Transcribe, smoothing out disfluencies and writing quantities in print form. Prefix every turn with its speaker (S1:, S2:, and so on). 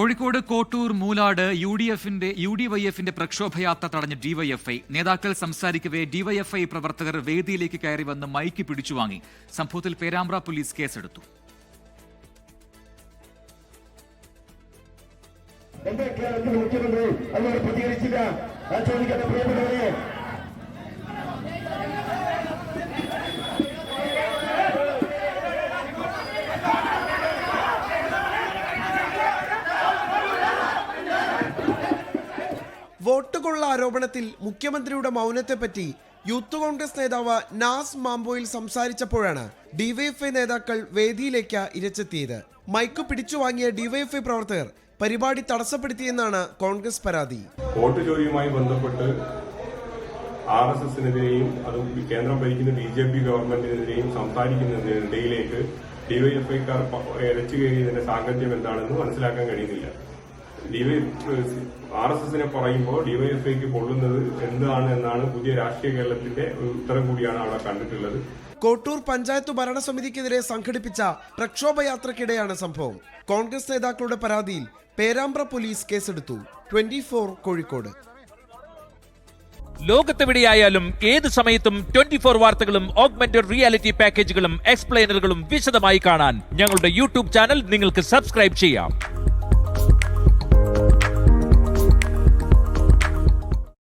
S1: കോഴിക്കോട് കോട്ടൂർ മൂലാട് യുഡിവൈഎഫിന്റെ പ്രക്ഷോഭയാത്ര തടഞ്ഞ ഡിവൈഎഫ്ഐ നേതാക്കൾ സംസാരിക്കവേ ഡിവൈഎഫ്ഐ പ്രവർത്തകർ വേദിയിലേക്ക് കയറി വന്ന് മൈക്ക് പിടിച്ചുവാങ്ങി. സംഭവത്തിൽ പേരാമ്പ്ര പോലീസ് കേസെടുത്തു.
S2: കേരളത്തിൽ മുഖ്യമന്ത്രി അതിനോട് പ്രതികരിച്ചില്ല. ചോദിക്കട്ടെ പ്രിയപ്പെട്ടവരെ,
S3: വോട്ട് കൊള്ള ആരോപണത്തിൽ മുഖ്യമന്ത്രിയുടെ മൗനത്തെപ്പറ്റി യൂത്ത് കോൺഗ്രസ് നേതാവ് നാസ് മാംബോയിൽ സംസാരിച്ചപ്പോഴാണ് ഡിവൈഎഫ്ഐ നേതാക്കൾ വേദിയിലേക്ക് ഇരച്ചെത്തിയത്. മൈക്ക് പിടിച്ചു വാങ്ങിയ ഡിവൈഎഫ്ഐ പ്രവർത്തകർ പരിപാടി തടസ്സപ്പെടുത്തിയെന്നാണ് കോൺഗ്രസ് പരാതി.
S4: വോട്ട് ചോദ്യവുമായി ബന്ധപ്പെട്ട് RSSനെതിരെയും അതും കേന്ദ്രം ഭരിക്കുന്ന BJP ഗവൺമെന്റിനെതിരെയും സംസാരിക്കുന്നതിനിടയിലേക്ക് ഡിവൈഎഫ്ഐക്കാർ ഇരച്ചു കയറിയതിന്റെ സാഹചര്യം എന്താണെന്ന് മനസ്സിലാക്കാൻ കഴിയുന്നില്ല. RSSനെ പറയുമ്പോൾ ഡിവൈഎഫ്ഐക്ക് കൊള്ളുന്നത് എന്താണ് എന്നാണ് പുതിയ രാഷ്ട്രീയ കേരളത്തിന്റെ ഉത്തരം കൂടിയാണ് അവിടെ കണ്ടിട്ടുള്ളത്.
S3: കോട്ടൂർ പഞ്ചായത്ത് ഭരണസമിതിക്കെതിരെ സംഘടിപ്പിച്ച പ്രക്ഷോഭയാത്രക്കിടെയാണ് സംഭവം. കോൺഗ്രസ് നേതാക്കളുടെ പരാതിയിൽ പേരാമ്പ്ര പോലീസ് കേസെടുത്തു. 24 കോഴിക്കോട്.
S5: ലോകത്തെവിടെയായാലും ഏത് സമയത്തും 24 വാർത്തകളും ഓഗ്മെന്റഡ് റിയാലിറ്റി പാക്കേജുകളും എക്സ്പ്ലെയിനറുകളും വിശദമായി കാണാൻ ഞങ്ങളുടെ യൂട്യൂബ് ചാനൽ നിങ്ങൾക്ക് സബ്സ്ക്രൈബ് ചെയ്യാം.